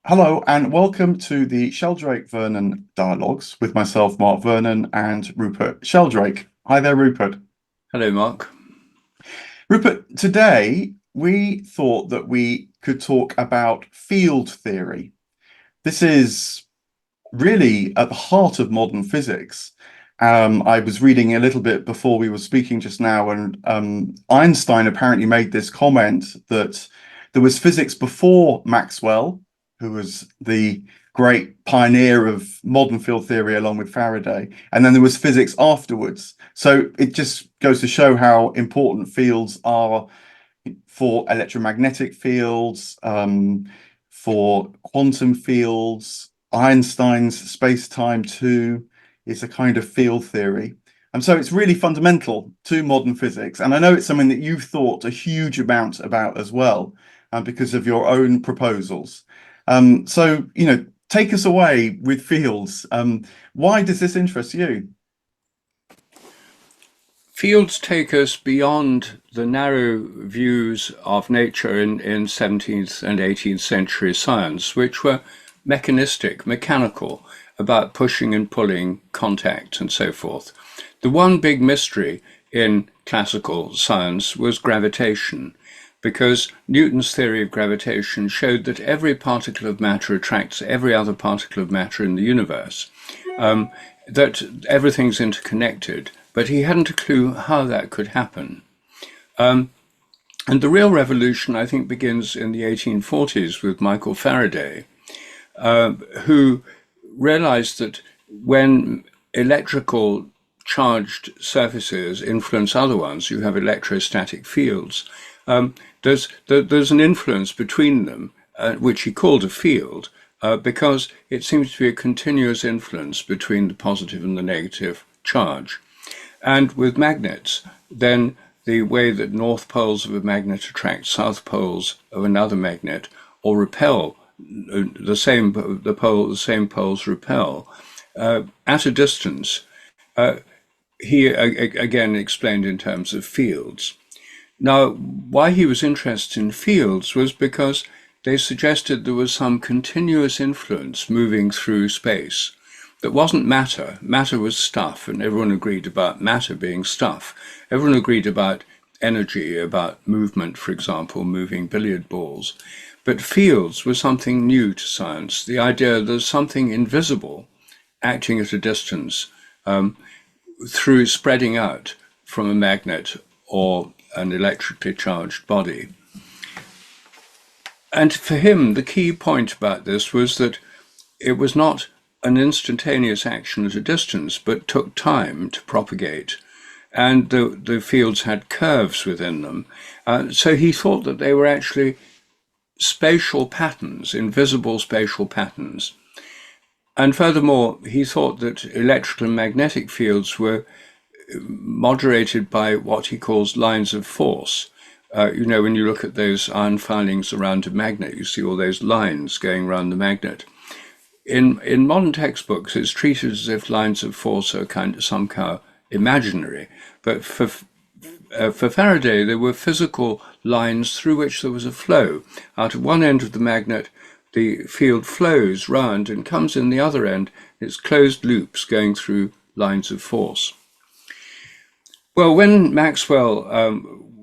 Hello and welcome to the Sheldrake-Vernon Dialogues with myself, Mark Vernon, and Rupert Sheldrake. Hi there, Rupert. Hello, Mark. Rupert, today we thought that we could talk about field theory. This is really at the heart of modern physics. I was reading a little bit before we were speaking just now, and Einstein apparently made this comment that there was physics before Maxwell, who was the great pioneer of modern field theory along with Faraday, and then there was physics afterwards. So it just goes to show how important fields are for electromagnetic fields, for quantum fields. Einstein's space-time too is a kind of field theory. And so it's really fundamental to modern physics. And I know it's something that you've thought a huge amount about as well, because of your own proposals. Take us away with fields. Why does this interest you? Fields take us beyond the narrow views of nature in 17th and 18th century science, which were mechanistic, mechanical, about pushing and pulling, contact, and so forth. The one big mystery in classical science was gravitation, because Newton's theory of gravitation showed that every particle of matter attracts every other particle of matter in the universe, that everything's interconnected, but he hadn't a clue how that could happen. And the real revolution, I think, begins in the 1840s with Michael Faraday, who realized that when electrical charged surfaces influence other ones, you have electrostatic fields. There's an influence between them, which he called a field, because it seems to be a continuous influence between the positive and the negative charge. And with magnets, then the way that north poles of a magnet attract south poles of another magnet, or repel the same poles repel at a distance. He again explained in terms of fields. Now, why he was interested in fields was because they suggested there was some continuous influence moving through space that wasn't matter. Matter was stuff, and everyone agreed about matter being stuff. Everyone agreed about energy, about movement, for example, moving billiard balls. But fields were something new to science, the idea there's something invisible acting at a distance through spreading out from a magnet or an electrically charged body. And for him, the key point about this was that it was not an instantaneous action at a distance, but took time to propagate. And the fields had curves within them. So he thought that they were actually spatial patterns, invisible spatial patterns. And furthermore, he thought that electrical and magnetic fields were moderated by what he calls lines of force. When you look at those iron filings around a magnet, you see all those lines going around the magnet. In modern textbooks, it's treated as if lines of force are somehow imaginary. But for Faraday, there were physical lines through which there was a flow. Out of one end of the magnet, the field flows round and comes in the other end. It's closed loops going through lines of force. Well, when Maxwell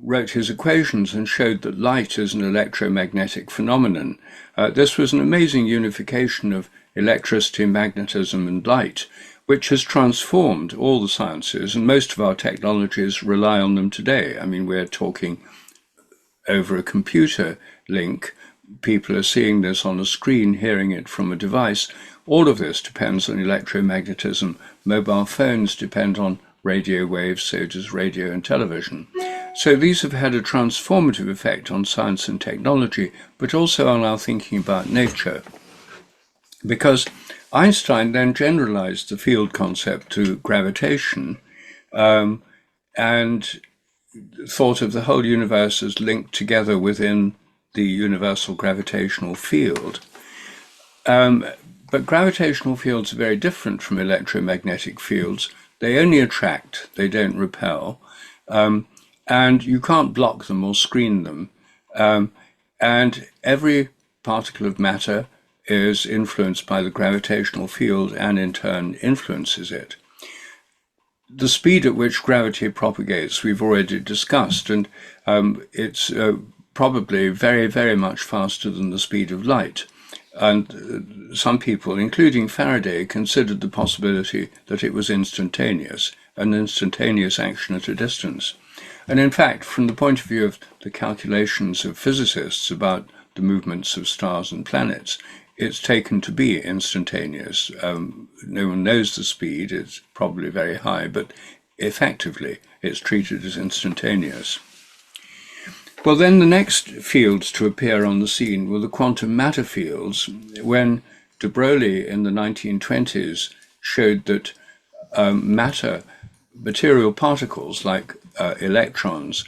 wrote his equations and showed that light is an electromagnetic phenomenon, this was an amazing unification of electricity, magnetism, and light, which has transformed all the sciences, and most of our technologies rely on them today. I mean, we're talking over a computer link. People are seeing this on a screen, hearing it from a device. All of this depends on electromagnetism. Mobile phones depend on radio waves, so does radio and television. So these have had a transformative effect on science and technology, but also on our thinking about nature. Because Einstein then generalized the field concept to gravitation, and thought of the whole universe as linked together within the universal gravitational field. But gravitational fields are very different from electromagnetic fields. They only attract, they don't repel, and you can't block them or screen them. And every particle of matter is influenced by the gravitational field and in turn influences it. The speed at which gravity propagates we've already discussed, and it's probably very, very much faster than the speed of light. And some people, including Faraday, considered the possibility that it was instantaneous, an instantaneous action at a distance. And in fact, from the point of view of the calculations of physicists about the movements of stars and planets, it's taken to be instantaneous. No one knows the speed, it's probably very high, but effectively it's treated as instantaneous. Well, then the next fields to appear on the scene were the quantum matter fields, when de Broglie in the 1920s showed that material particles like electrons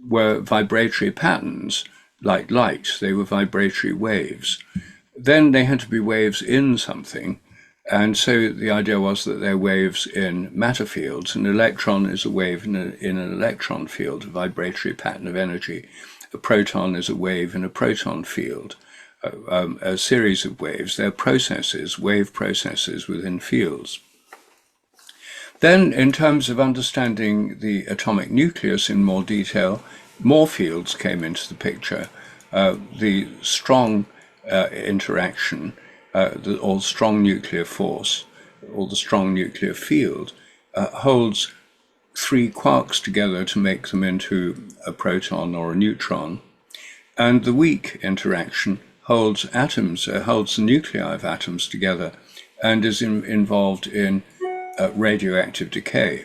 were vibratory patterns like light. They were vibratory waves. Then they had to be waves in something, and so the idea was that they're waves in matter fields. An electron is a wave in an electron field, a vibratory pattern of energy. A proton is a wave in a proton field, a series of waves. They're processes, wave processes within fields. Then, in terms of understanding the atomic nucleus in more detail, more fields came into the picture. The strong interaction, or strong nuclear force, or the strong nuclear field, holds three quarks together to make them into a proton or a neutron. And the weak interaction holds atoms, holds the nuclei of atoms together, and is involved in radioactive decay.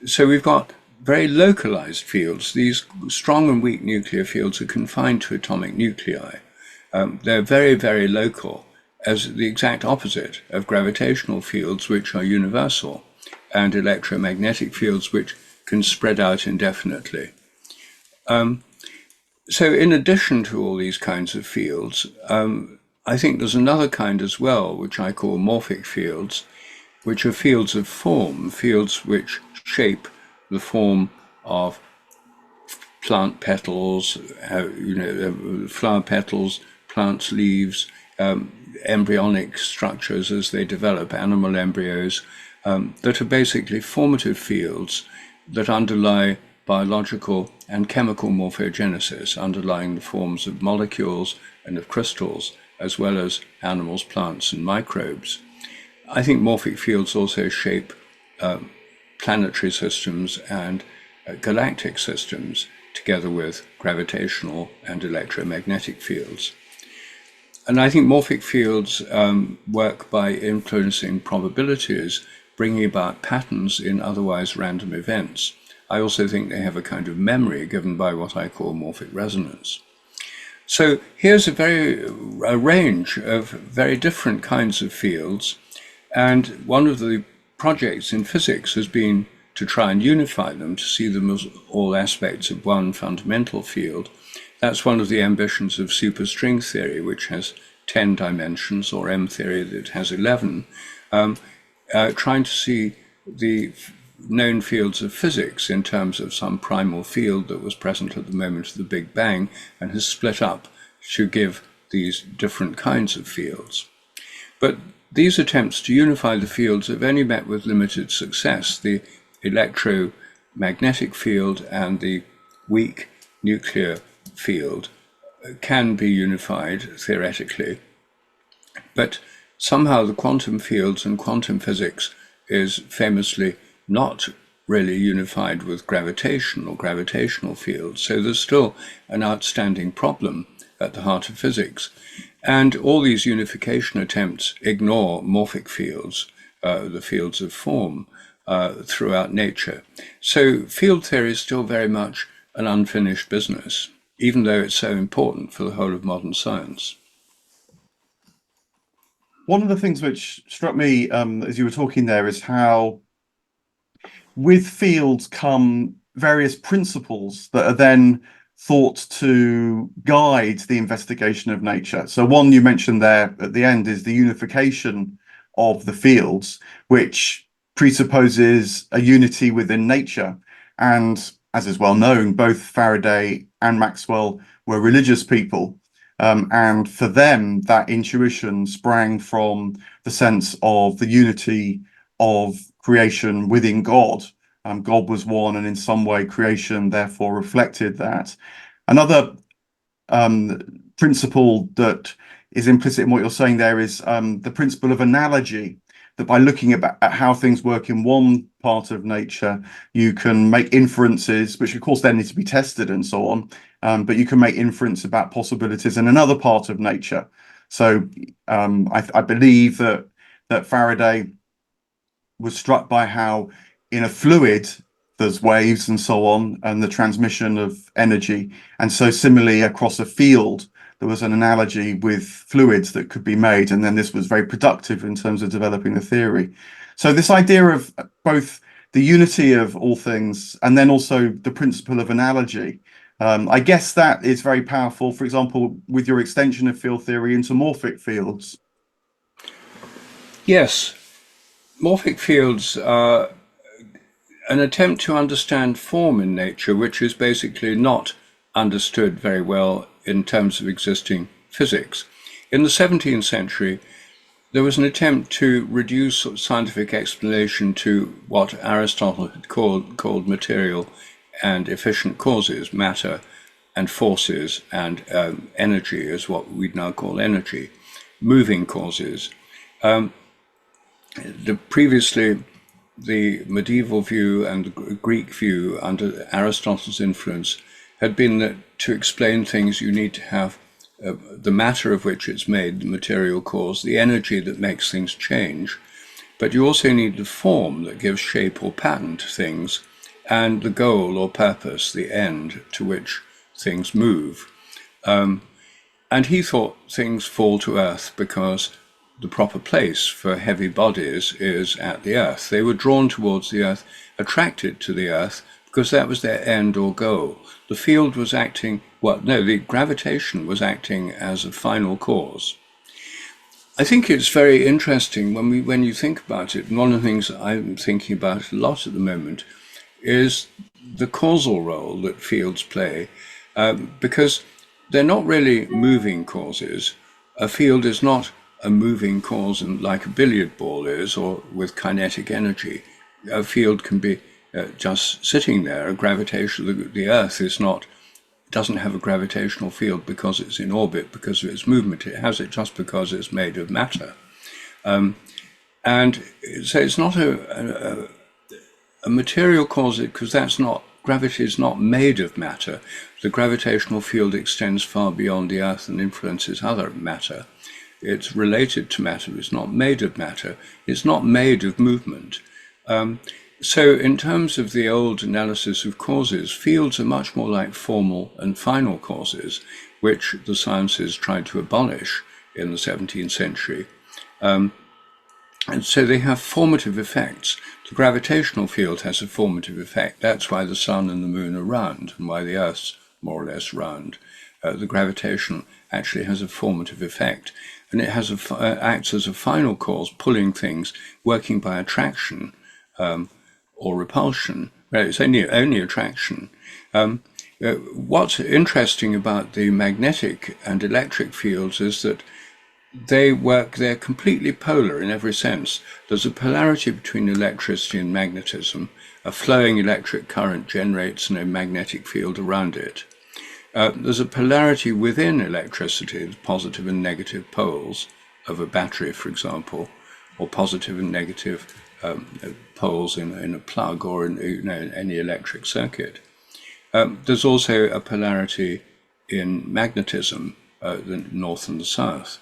So we've got very localized fields. These strong and weak nuclear fields are confined to atomic nuclei. They're very, very local, as the exact opposite of gravitational fields, which are universal, and electromagnetic fields, which can spread out indefinitely. So in addition to all these kinds of fields, I think there's another kind as well, which I call morphic fields, which are fields of form, fields which shape the form of plant petals, flower petals, plants' leaves, embryonic structures as they develop, animal embryos, that are basically formative fields that underlie biological and chemical morphogenesis, underlying the forms of molecules and of crystals, as well as animals, plants, and microbes. I think morphic fields also shape planetary systems and galactic systems, together with gravitational and electromagnetic fields. And I think morphic fields work by influencing probabilities, bringing about patterns in otherwise random events. I also think they have a kind of memory given by what I call morphic resonance. So here's a range of very different kinds of fields, and one of the projects in physics has been to try and unify them, to see them as all aspects of one fundamental field. That's one of the ambitions of superstring theory, which has 10 dimensions, or M theory that has 11, trying to see the known fields of physics in terms of some primal field that was present at the moment of the Big Bang and has split up to give these different kinds of fields. But these attempts to unify the fields have only met with limited success. The electromagnetic field and the weak nuclear field can be unified theoretically, but somehow the quantum fields and quantum physics is famously not really unified with gravitation or gravitational fields. So there's still an outstanding problem at the heart of physics. And all these unification attempts ignore morphic fields, the fields of form, throughout nature. So field theory is still very much an unfinished business, even though it's so important for the whole of modern science. One of the things which struck me as you were talking there is how with fields come various principles that are then thought to guide the investigation of nature. So one you mentioned there at the end is the unification of the fields, which presupposes a unity within nature. And as is well known, both Faraday and Maxwell were religious people. And for them, that intuition sprang from the sense of the unity of creation within God. God was one, and in some way, creation therefore reflected that. Another principle that is implicit in what you're saying there is the principle of analogy, that by looking at how things work in one part of nature, you can make inferences, which of course then need to be tested and so on, but you can make inference about possibilities in another part of nature. So I believe that Faraday was struck by how in a fluid there's waves and so on, and the transmission of energy. And so similarly across a field, there was an analogy with fluids that could be made. And then this was very productive in terms of developing the theory. So this idea of both the unity of all things and then also the principle of analogy, I guess that is very powerful, for example, with your extension of field theory into morphic fields. Yes, morphic fields are an attempt to understand form in nature, which is basically not understood very well in terms of existing physics. In the 17th century, there was an attempt to reduce scientific explanation to what Aristotle had called material and efficient causes, matter and forces, and energy is what we'd now call energy, moving causes. Previously, the medieval view and the Greek view under Aristotle's influence had been that to explain things you need to have the matter of which it's made, the material cause, the energy that makes things change, but you also need the form that gives shape or pattern to things, and the goal or purpose, the end to which things move. And he thought things fall to earth because the proper place for heavy bodies is at the earth. They were drawn towards the earth, attracted to the earth, because that was their end or goal. The field was acting, the gravitation was acting as a final cause. I think it's very interesting when you think about it, and one of the things I'm thinking about a lot at the moment is the causal role that fields play, because they're not really moving causes. A field is not a moving cause like a billiard ball is, or with kinetic energy. A field can be just sitting there. A gravitational, the Earth doesn't have a gravitational field because it's in orbit, because of its movement. It has it just because it's made of matter. And so it's not a material cause, because gravity is not made of matter. The gravitational field extends far beyond the Earth and influences other matter. It's related to matter. It's not made of matter. It's not made of movement. So in terms of the old analysis of causes, fields are much more like formal and final causes, which the sciences tried to abolish in the 17th century. And so they have formative effects. The gravitational field has a formative effect. That's why the sun and the moon are round, and why the Earth's more or less round. The gravitation actually has a formative effect, and it has acts as a final cause, pulling things, working by attraction or repulsion. It's only attraction. What's interesting about the magnetic and electric fields is that they're completely polar in every sense. There's a polarity between electricity and magnetism. A flowing electric current generates a magnetic field around it. There's a polarity within electricity, the positive and negative poles of a battery, for example, or positive and negative poles in a plug or in any electric circuit. There's also a polarity in magnetism, the north and the south.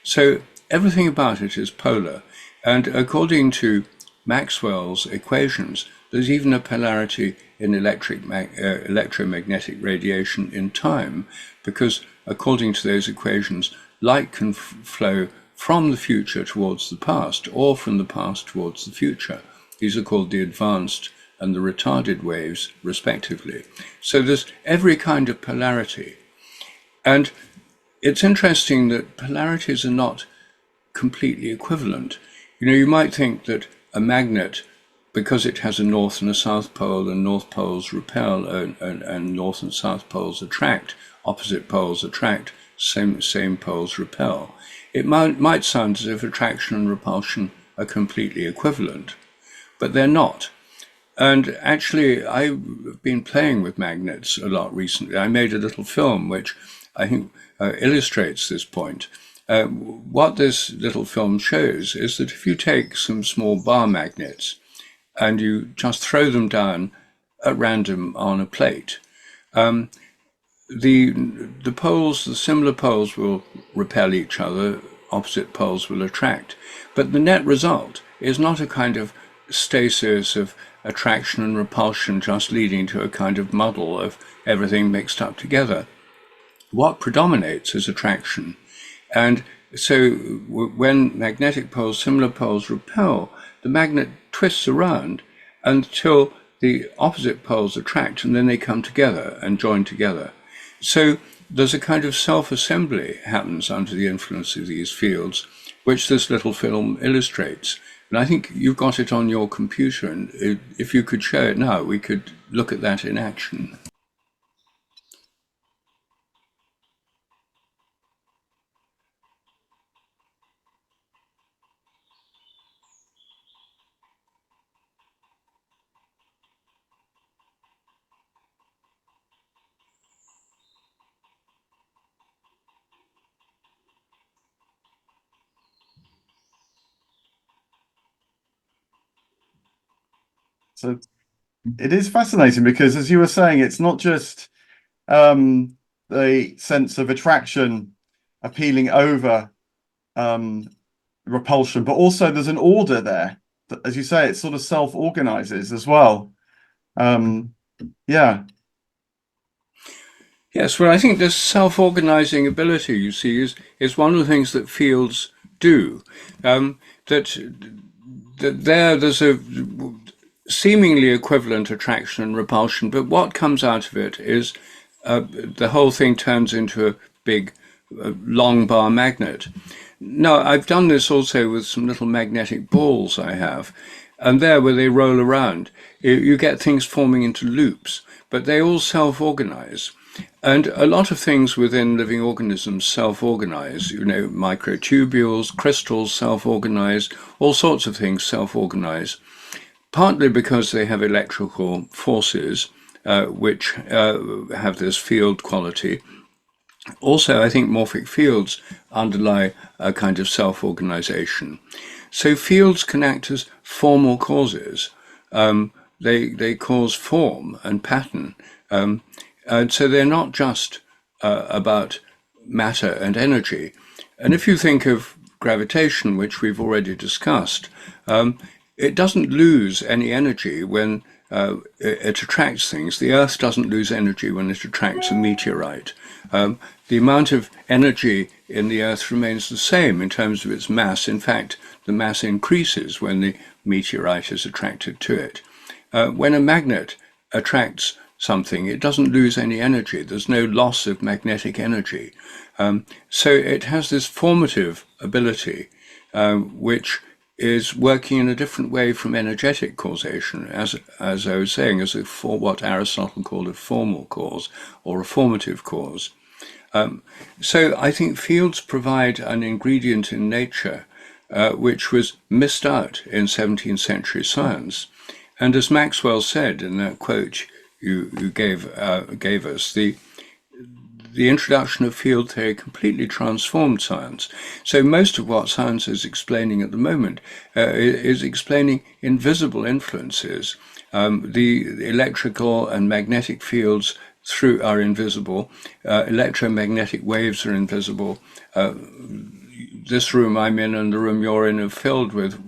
So everything about it is polar. And according to Maxwell's equations, there's even a polarity in electromagnetic radiation in time, because according to those equations, light can flow from the future towards the past, or from the past towards the future. These are called the advanced and the retarded waves, respectively. So there's every kind of polarity. And it's interesting that polarities are not completely equivalent. You might think that a magnet, because it has a north and a south pole, and north poles repel and north and south poles attract, opposite poles attract same poles repel. It might sound as if attraction and repulsion are completely equivalent, but they're not. And actually, I've been playing with magnets a lot recently. I made a little film which I think illustrates this point. What this little film shows is that if you take some small bar magnets and you just throw them down at random on a plate, the poles, the similar poles will repel each other, opposite poles will attract. But the net result is not a kind of stasis of attraction and repulsion just leading to a kind of muddle of everything mixed up together. What predominates is attraction. And so when magnetic poles, similar poles repel, the magnet twists around until the opposite poles attract, and then they come together and join together. So there's a kind of self-assembly happens under the influence of these fields, which this little film illustrates. And I think you've got it on your computer, and if you could show it now, we could look at that in action. So it is fascinating because, as you were saying, it's not just the sense of attraction appealing over repulsion, but also there's an order there. As you say, it sort of self-organizes as well. Yeah. Yes, well, I think this self-organizing ability, you see, is one of the things that fields do. That there's a seemingly equivalent attraction and repulsion, but what comes out of it is the whole thing turns into a big long bar magnet. Now, I've done this also with some little magnetic balls I have, and there where they roll around, you get things forming into loops, but they all self-organize. And a lot of things within living organisms self-organize, microtubules, crystals self-organize, all sorts of things self-organize, partly because they have electrical forces which have this field quality. Also, I think morphic fields underlie a kind of self-organization. So fields can act as formal causes. They cause form and pattern. And so they're not just about matter and energy. And if you think of gravitation, which we've already discussed, it doesn't lose any energy when it attracts things. The Earth doesn't lose energy when it attracts a meteorite. The amount of energy in the Earth remains the same in terms of its mass. In fact, the mass increases when the meteorite is attracted to it. When a magnet attracts something, it doesn't lose any energy. There's no loss of magnetic energy. So it has this formative ability, which is working in a different way from energetic causation, as I was saying, for what Aristotle called a formal cause or a formative cause. So I think fields provide an ingredient in nature which was missed out in 17th century science. And as Maxwell said in that quote you gave us, the introduction of field theory completely transformed science. So most of what science is explaining at the moment is explaining invisible influences. The electrical and magnetic fields are invisible. Electromagnetic waves are invisible. This room I'm in and the room you're in are filled with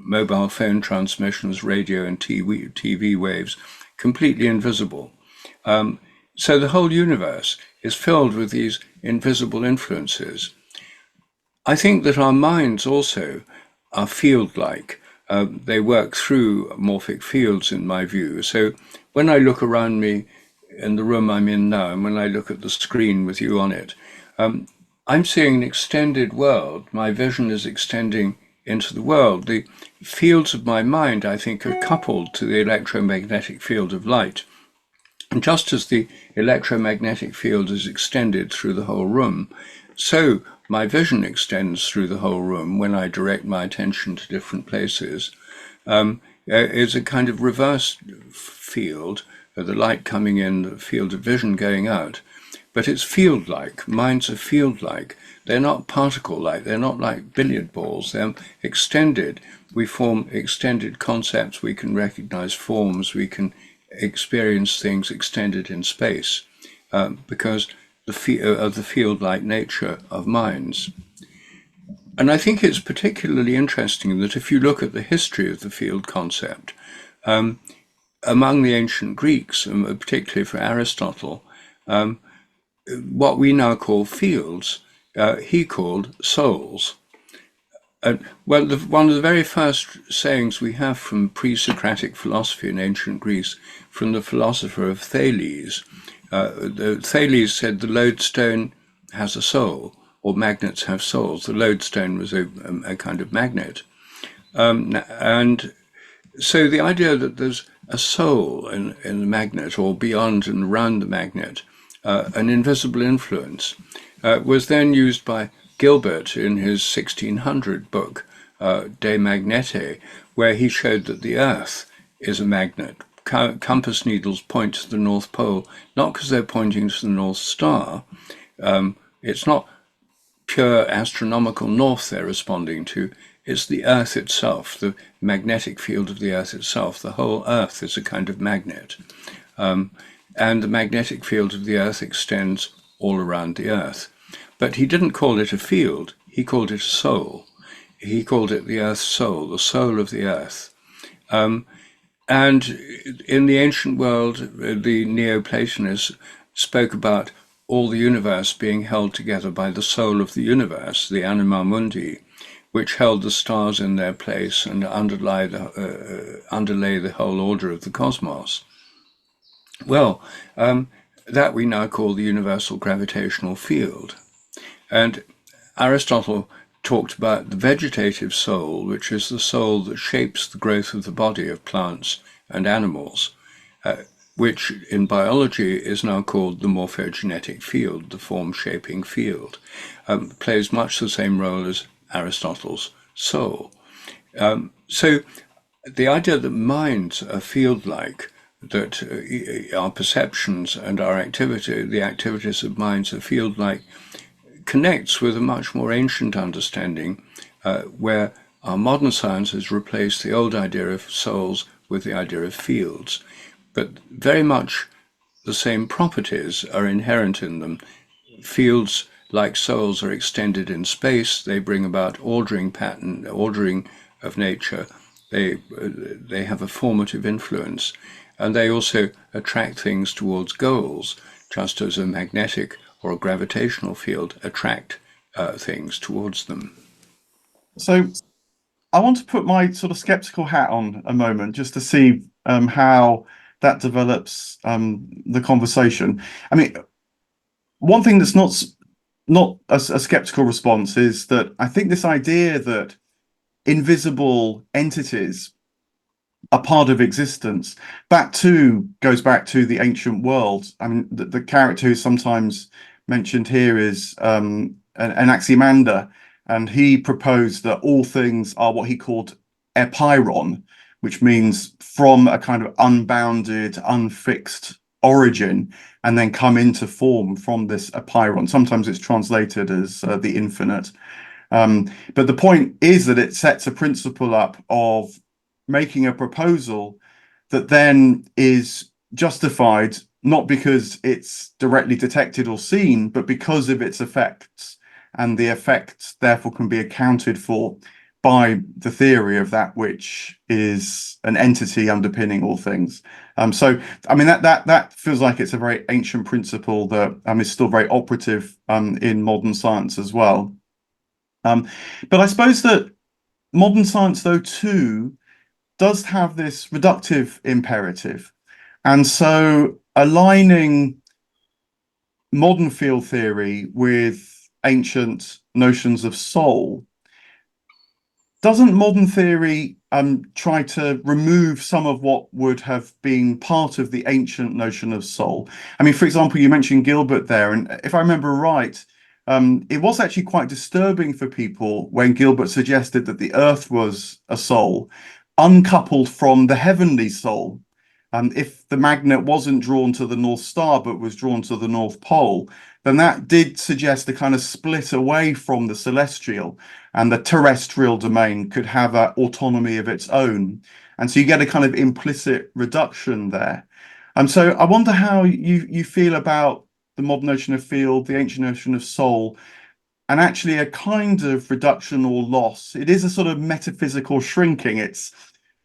mobile phone transmissions, radio and TV waves, completely invisible. So the whole universe is filled with these invisible influences. I think that our minds also are field-like. They work through morphic fields, in my view. So when I look around me in the room I'm in now, and when I look at the screen with you on it, I'm seeing an extended world. My vision is extending into the world. The fields of my mind, I think, are coupled to the electromagnetic field of light. And just as the electromagnetic field is extended through the whole room, so my vision extends through the whole room when I direct my attention to different places. It's a kind of reverse field, the light coming in, the field of vision going out. But it's field-like. Minds are field-like. They're not particle-like. They're not like billiard balls. They're extended. We form extended concepts. We can recognize forms. We can experience things extended in space because of the field-like nature of minds. And I think it's particularly interesting that if you look at the history of the field concept, among the ancient Greeks, and particularly for Aristotle, what we now call fields, he called souls. Well, one of the very first sayings we have from pre-Socratic philosophy in ancient Greece, from the philosopher of Thales, Thales said the lodestone has a soul, or magnets have souls. The lodestone was a kind of magnet. And so the idea that there's a soul in the magnet, or beyond and around the magnet, an invisible influence, was then used by Gilbert in his 1600 book, De Magnete, where he showed that the Earth is a magnet. Compass needles point to the North Pole, not because they're pointing to the North Star. It's not pure astronomical north they're responding to. It's the Earth itself, the magnetic field of the Earth itself. The whole Earth is a kind of magnet. And the magnetic field of the Earth extends all around the Earth. But he didn't call it a field, he called it a soul. He called it the Earth's soul, the soul of the Earth. And in the ancient world, the Neoplatonists spoke about all the universe being held together by the soul of the universe, the anima mundi, which held the stars in their place and underlay the whole order of the cosmos. Well, that we now call the universal gravitational field. And Aristotle talked about the vegetative soul, which is the soul that shapes the growth of the body of plants and animals, which in biology is now called the morphogenetic field, the form-shaping field, plays much the same role as Aristotle's soul. So the idea that minds are field-like, that our perceptions and our activity, the activities of minds are field-like, connects with a much more ancient understanding where our modern science has replaced the old idea of souls with the idea of fields. But very much the same properties are inherent in them. Fields, like souls, are extended in space. They bring about ordering of nature. They have a formative influence. And they also attract things towards goals, just as a magnetic or a gravitational field attract things towards them. So I want to put my sort of skeptical hat on a moment just to see how that develops the conversation. I mean, one thing that's not a skeptical response is that I think this idea that invisible entities are part of existence, that too goes back to the ancient world. I mean, the character who's sometimes mentioned here is an Anaximander, and he proposed that all things are what he called epeiron, which means from a kind of unbounded, unfixed origin, and then come into form from this epeiron. Sometimes it's translated as the infinite. But the point is that it sets a principle up of making a proposal that then is justified not because it's directly detected or seen, but because of its effects. And the effects therefore can be accounted for by the theory of that which is an entity underpinning all things. So, I mean, that feels like it's a very ancient principle that is still very operative in modern science as well. But I suppose that modern science, though, too, does have this reductive imperative. And so aligning modern field theory with ancient notions of soul doesn't modern theory try to remove some of what would have been part of the ancient notion of soul? I mean, for example, you mentioned Gilbert there, and if I remember right, it was actually quite disturbing for people when Gilbert suggested that the Earth was a soul, uncoupled from the heavenly soul. If the magnet wasn't drawn to the North Star but was drawn to the North Pole, then that did suggest a kind of split away from the celestial, and the terrestrial domain could have an autonomy of its own. And so you get a kind of implicit reduction there. So I wonder how you feel about the modern notion of field, the ancient notion of soul, and actually a kind of reduction or loss. It is a sort of metaphysical shrinking. It's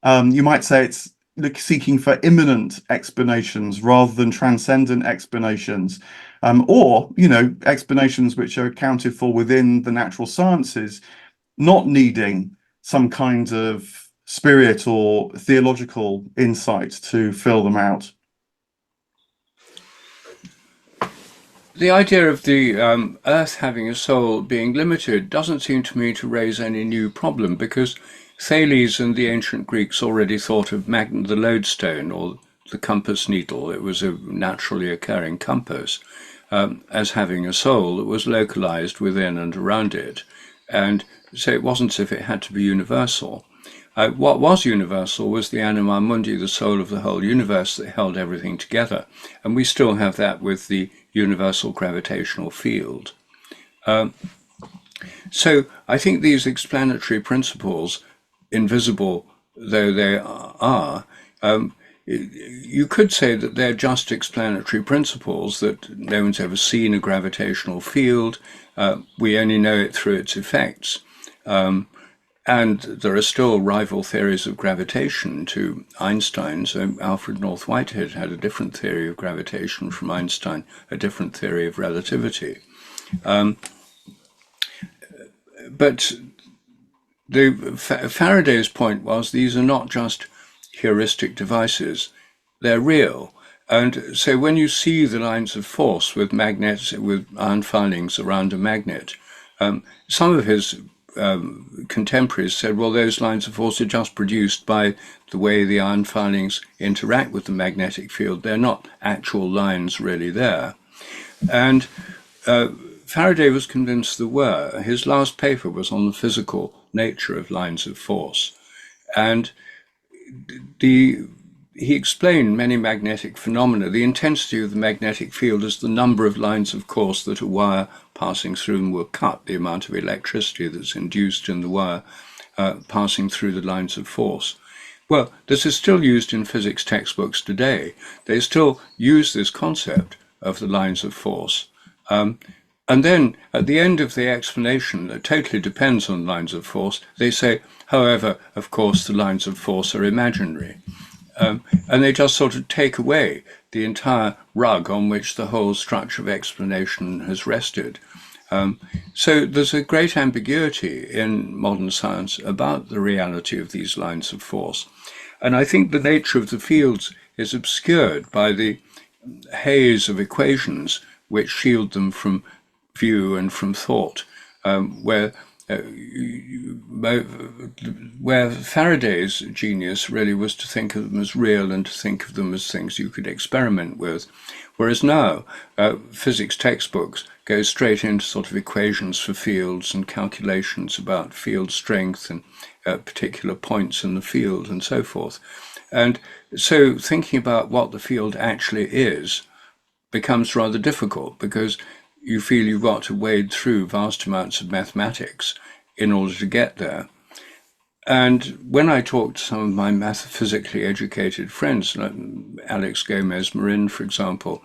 you might say it's seeking for immanent explanations rather than transcendent explanations, or explanations which are accounted for within the natural sciences, not needing some kind of spirit or theological insight to fill them out. The idea of the Earth having a soul being limited doesn't seem to me to raise any new problem, because Thales and the ancient Greeks already thought of the lodestone or the compass needle. It was a naturally occurring compass, as having a soul that was localized within and around it. And so it wasn't as if it had to be universal. What was universal was the anima mundi, the soul of the whole universe that held everything together. And we still have that with the universal gravitational field. So I think these explanatory principles, invisible though they are, you could say that they're just explanatory principles, that no one's ever seen a gravitational field. We only know it through its effects. And there are still rival theories of gravitation to Einstein. So Alfred North Whitehead had a different theory of gravitation from Einstein, a different theory of relativity. But Faraday's point was these are not just heuristic devices, they're real. And so when you see the lines of force with magnets, with iron filings around a magnet, some of his contemporaries said, well, those lines of force are just produced by the way the iron filings interact with the magnetic field. They're not actual lines really there. And Faraday was convinced there were. His last paper was on the physical nature of lines of force. And he explained many magnetic phenomena. The intensity of the magnetic field is the number of lines of course that a wire passing through them will cut, the amount of electricity that's induced in the wire passing through the lines of force. Well, this is still used in physics textbooks today. They still use this concept of the lines of force. And then at the end of the explanation, that totally depends on lines of force, they say, however, of course, the lines of force are imaginary. And they just sort of take away the entire rug on which the whole structure of explanation has rested. So there's a great ambiguity in modern science about the reality of these lines of force. And I think the nature of the fields is obscured by the haze of equations which shield them from view and from thought, where Faraday's genius really was to think of them as real and to think of them as things you could experiment with. Whereas now, physics textbooks go straight into sort of equations for fields and calculations about field strength and particular points in the field and so forth. And so thinking about what the field actually is becomes rather difficult, because you feel you've got to wade through vast amounts of mathematics in order to get there. And when I talk to some of my metaphysically educated friends, like Alex Gomez-Marin, for example,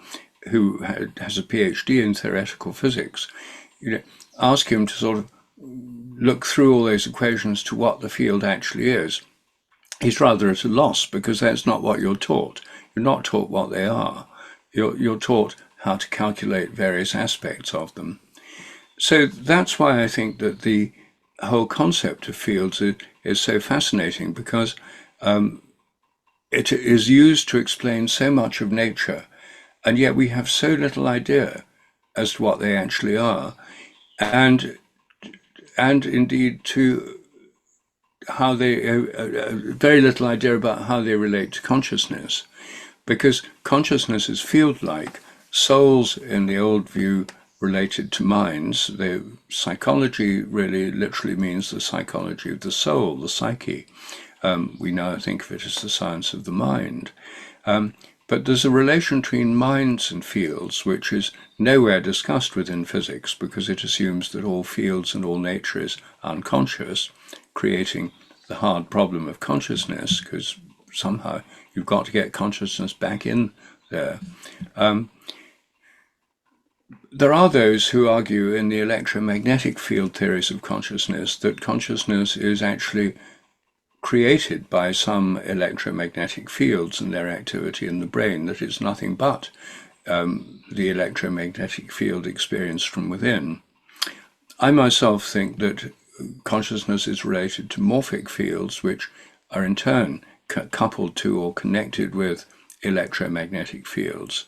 who has a PhD in theoretical physics, ask him to sort of look through all those equations to what the field actually is. He's rather at a loss, because that's not what you're taught. You're not taught what they are. You're taught how to calculate various aspects of them. So that's why I think that the whole concept of fields is so fascinating, because it is used to explain so much of nature, and yet we have so little idea as to what they actually are, and indeed to how they very little idea about how they relate to consciousness, because consciousness is field-like. Souls, in the old view, related to minds. The psychology really literally means the psychology of the soul, the psyche. We now think of it as the science of the mind. But there's a relation between minds and fields which is nowhere discussed within physics, because it assumes that all fields and all nature is unconscious, creating the hard problem of consciousness, because somehow you've got to get consciousness back in there. There are those who argue in the electromagnetic field theories of consciousness that consciousness is actually created by some electromagnetic fields and their activity in the brain, that it's nothing but the electromagnetic field experienced from within. I myself think that consciousness is related to morphic fields, which are in turn coupled to or connected with electromagnetic fields.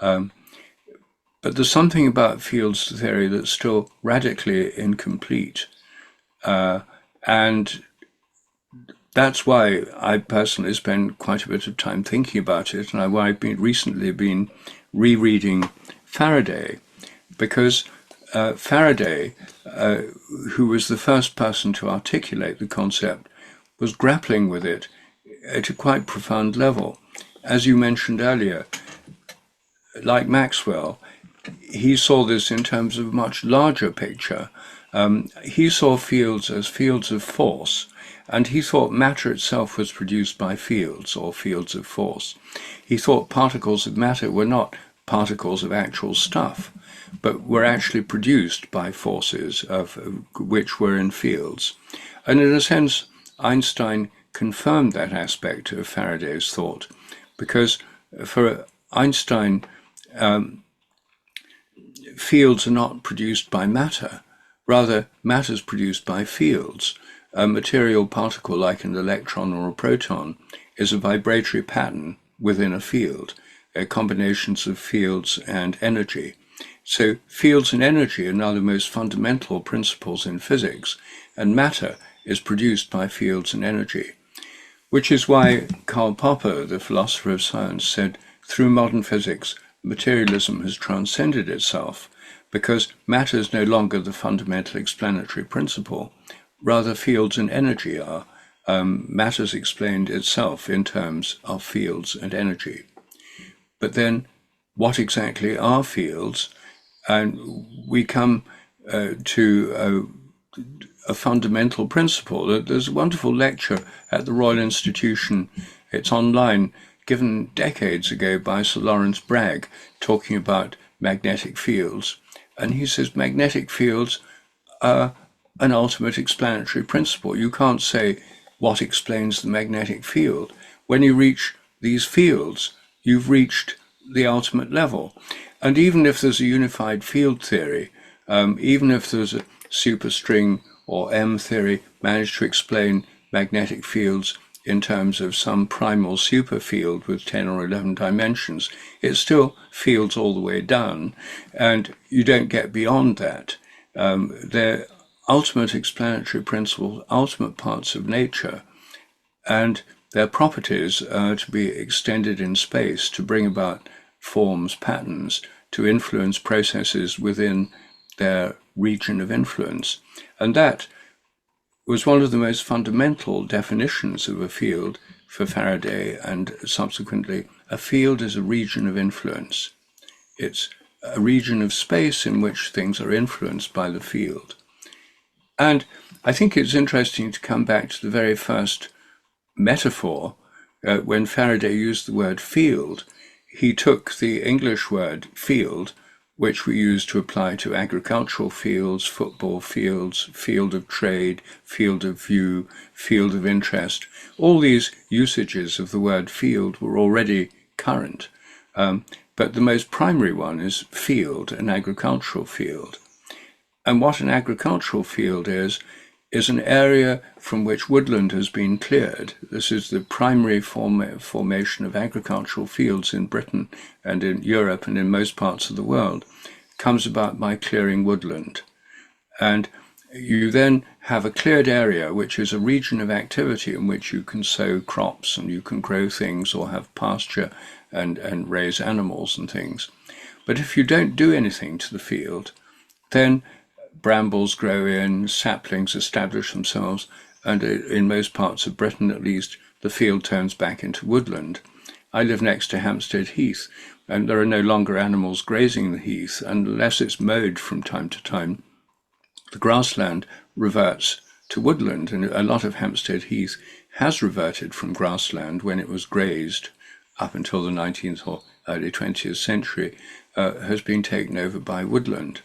But there's something about fields theory that's still radically incomplete. And that's why I personally spend quite a bit of time thinking about it, and why I've recently been rereading Faraday, because Faraday, who was the first person to articulate the concept, was grappling with it at a quite profound level. As you mentioned earlier, like Maxwell, he saw this in terms of a much larger picture. He saw fields as fields of force, and he thought matter itself was produced by fields, or fields of force. He thought particles of matter were not particles of actual stuff, but were actually produced by forces which were in fields. And in a sense, Einstein confirmed that aspect of Faraday's thought, because for Einstein, fields are not produced by matter. Rather, matter is produced by fields. A material particle like an electron or a proton is a vibratory pattern within a field, combinations of fields and energy. So fields and energy are now the most fundamental principles in physics, and matter is produced by fields and energy. Which is why Karl Popper, the philosopher of science, said, through modern physics, materialism has transcended itself, because matter is no longer the fundamental explanatory principle. Rather, fields and energy are. Matter's explained itself in terms of fields and energy. But then, what exactly are fields? And we come to a fundamental principle. There's a wonderful lecture at the Royal Institution. It's online, given decades ago by Sir Lawrence Bragg, talking about magnetic fields. And he says magnetic fields are an ultimate explanatory principle. You can't say what explains the magnetic field. When you reach these fields, you've reached the ultimate level. And even if there's a unified field theory, even if there's a superstring or M theory managed to explain magnetic fields in terms of some primal superfield with 10 or 11 dimensions, it's still fields all the way down, and you don't get beyond that. They're ultimate explanatory principles, ultimate parts of nature, and their properties are to be extended in space to bring about forms, patterns, to influence processes within their region of influence. And that was one of the most fundamental definitions of a field for Faraday, and subsequently, a field is a region of influence. It's a region of space in which things are influenced by the field. And I think it's interesting to come back to the very first metaphor. When Faraday used the word field, he took the English word field, which we use to apply to agricultural fields, football fields, field of trade, field of view, field of interest. All these usages of the word field were already current, but the most primary one is field, an agricultural field. And what an agricultural field is an area from which woodland has been cleared. This is the primary formation of agricultural fields in Britain and in Europe and in most parts of the world. It comes about by clearing woodland. And you then have a cleared area, which is a region of activity in which you can sow crops and you can grow things or have pasture and raise animals and things. But if you don't do anything to the field, then brambles grow in, saplings establish themselves, and in most parts of Britain at least, the field turns back into woodland. I live next to Hampstead Heath, and there are no longer animals grazing the heath, unless it's mowed from time to time. The grassland reverts to woodland, and a lot of Hampstead Heath has reverted from grassland when it was grazed up until the 19th or early 20th century, has been taken over by woodland.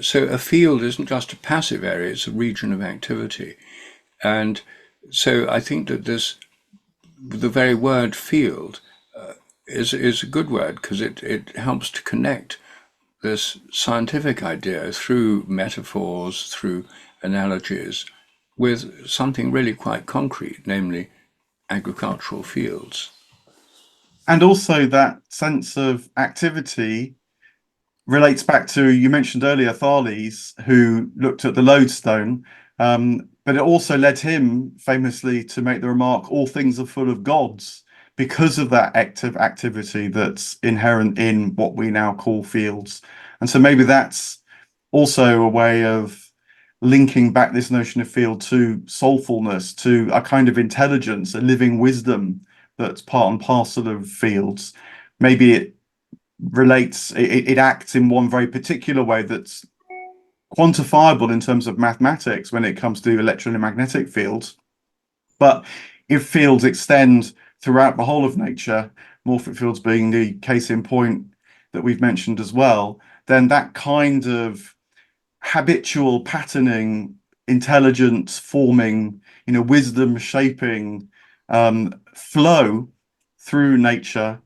So a field isn't just a passive area, it's a region of activity. And so I think that the very word field is a good word because it helps to connect this scientific idea through metaphors, through analogies, with something really quite concrete, namely agricultural fields. And also that sense of activity relates back to, you mentioned earlier, Thales, who looked at the lodestone, but it also led him famously to make the remark, all things are full of gods, because of that active activity that's inherent in what we now call fields. And so maybe that's also a way of linking back this notion of field to soulfulness, to a kind of intelligence, a living wisdom that's part and parcel of fields. Maybe it acts in one very particular way that's quantifiable in terms of mathematics when it comes to electromagnetic fields. But if fields extend throughout the whole of nature, morphic fields being the case in point that we've mentioned as well, then that kind of habitual patterning, intelligence forming, wisdom shaping flow through nature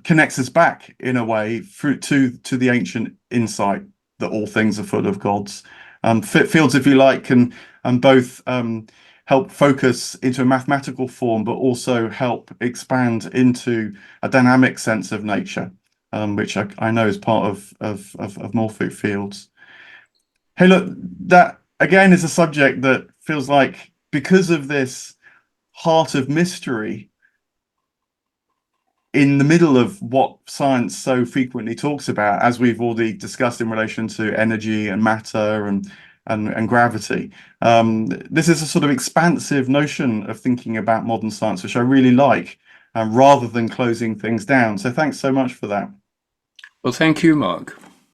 connects us back in a way through to the ancient insight that all things are full of gods. Fields, if you like, can both help focus into a mathematical form, but also help expand into a dynamic sense of nature, which I know is part of morphic fields. Hey, look, that again is a subject that feels like, because of this heart of mystery in the middle of what science so frequently talks about, as we've already discussed in relation to energy and matter and gravity. This is a sort of expansive notion of thinking about modern science, which I really like, rather than closing things down. So thanks so much for that. Well, thank you, Mark.